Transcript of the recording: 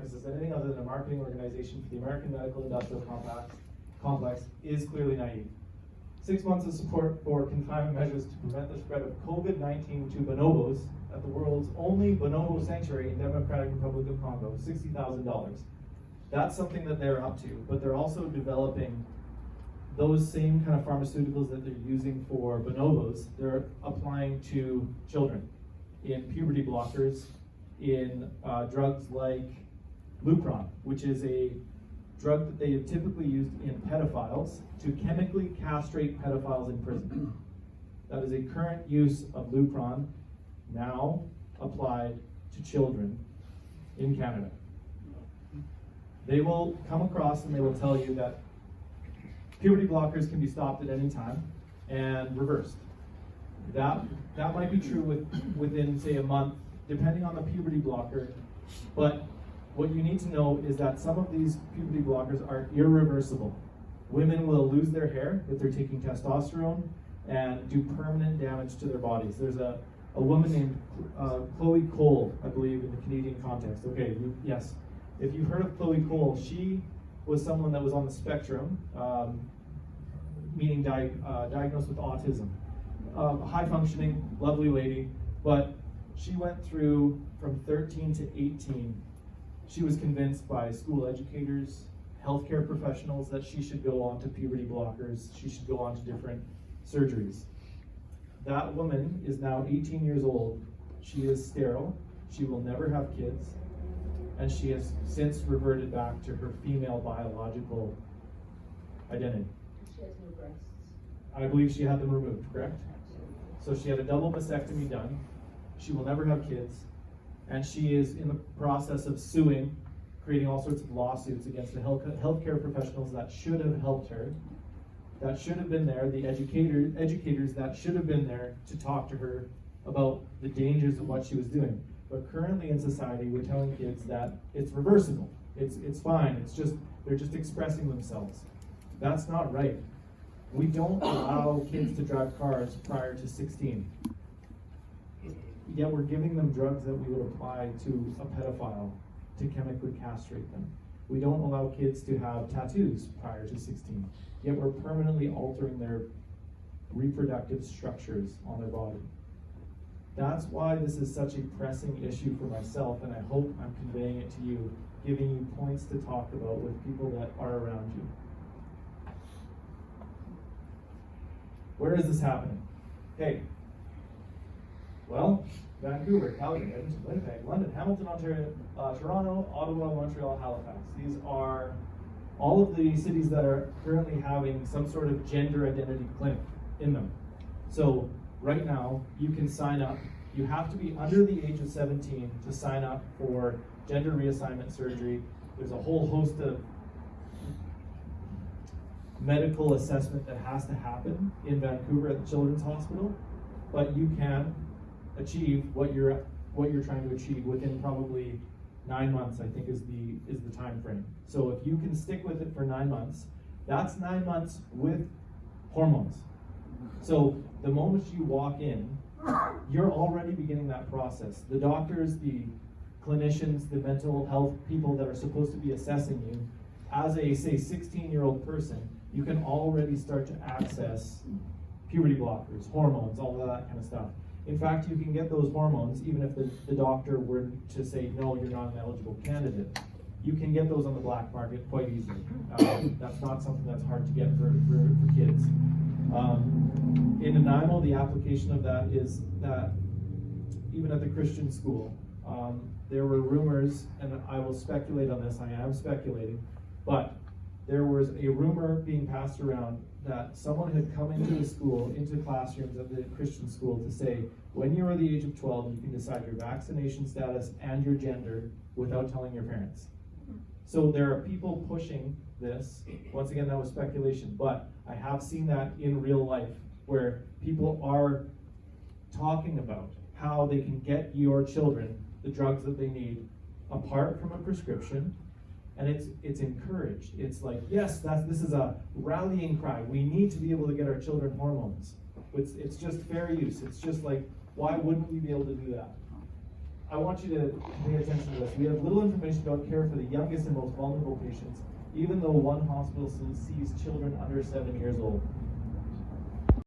Americas as anything other than a marketing organization for the American medical industrial complex is clearly naive. 6 months of support for confinement measures to prevent the spread of COVID-19 to bonobos at the world's only bonobo sanctuary in Democratic Republic of Congo, $60,000. That's something that they're up to, but they're also developing those same kind of pharmaceuticals that they're using for bonobos, they're applying to children in puberty blockers, in drugs like Lupron, which is a drug that they have typically used in pedophiles to chemically castrate pedophiles in prison. That is a current use of Lupron, now applied to children in Canada. They will come across and they will tell you that puberty blockers can be stopped at any time and reversed. That might be true within, say, a month, depending on the puberty blocker, but what you need to know is that some of these puberty blockers are irreversible. Women will lose their hair if they're taking testosterone and do permanent damage to their bodies. There's a woman named Chloe Cole, I believe, in the Canadian context. Okay, yes. If you've heard of Chloe Cole, she was someone that was on the spectrum, meaning diagnosed with autism. High functioning, lovely lady, but she went through from 13 to 18. She was convinced by school educators, healthcare professionals that she should go on to puberty blockers, she should go on to different surgeries. That woman is now 18 years old. She is sterile, she will never have kids, and she has since reverted back to her female biological identity. She has no breasts. I believe she had them removed, correct? So she had a double mastectomy done. She will never have kids. And she is in the process of suing, creating all sorts of lawsuits against the healthcare professionals that should have helped her, that should have been there, the educators that should have been there to talk to her about the dangers of what she was doing. But currently in society, we're telling kids that it's reversible. It's fine. They're just expressing themselves. That's not right. We don't allow kids to drive cars prior to 16. Yet we're giving them drugs that we would apply to a pedophile to chemically castrate them. We don't allow kids to have tattoos prior to 16. Yet we're permanently altering their reproductive structures on their body. That's why this is such a pressing issue for myself, and I hope I'm conveying it to you, giving you points to talk about with people that are around you. Where is this happening? Okay. Well, Vancouver, Calgary, Edmonton, Winnipeg, London, Hamilton, Ontario, Toronto, Ottawa, Montreal, Halifax. These are all of the cities that are currently having some sort of gender identity clinic in them. So right now, you can sign up. You have to be under the age of 17 to sign up for gender reassignment surgery. There's a whole host of medical assessment that has to happen in Vancouver at the Children's Hospital, but you can achieve what you're trying to achieve within probably 9 months, I think is the time frame. So if you can stick with it for 9 months, that's 9 months with hormones. So the moment you walk in, you're already beginning that process. The doctors, the clinicians, the mental health people that are supposed to be assessing you, as a, say, 16-year-old person, you can already start to access puberty blockers, hormones, all of that kind of stuff. In fact, you can get those hormones even if the doctor were to say, no, you're not an eligible candidate. You can get those on the black market quite easily. That's not something that's hard to get for kids. In Nanaimo, the application of that is that even at the Christian school, there were rumors, and I will speculate on this, I am speculating, but there was a rumor being passed around that someone had come into the school, into classrooms of the Christian school to say, when you are the age of 12, you can decide your vaccination status and your gender without telling your parents. So there are people pushing this. Once again, that was speculation, but I have seen that in real life where people are talking about how they can get your children the drugs that they need apart from a prescription. And it's encouraged. It's like, yes, this is a rallying cry. We need to be able to get our children hormones. It's just fair use. It's just like, why wouldn't we be able to do that? I want you to pay attention to this. We have little information about care for the youngest and most vulnerable patients, even though one hospital sees children under 7 years old.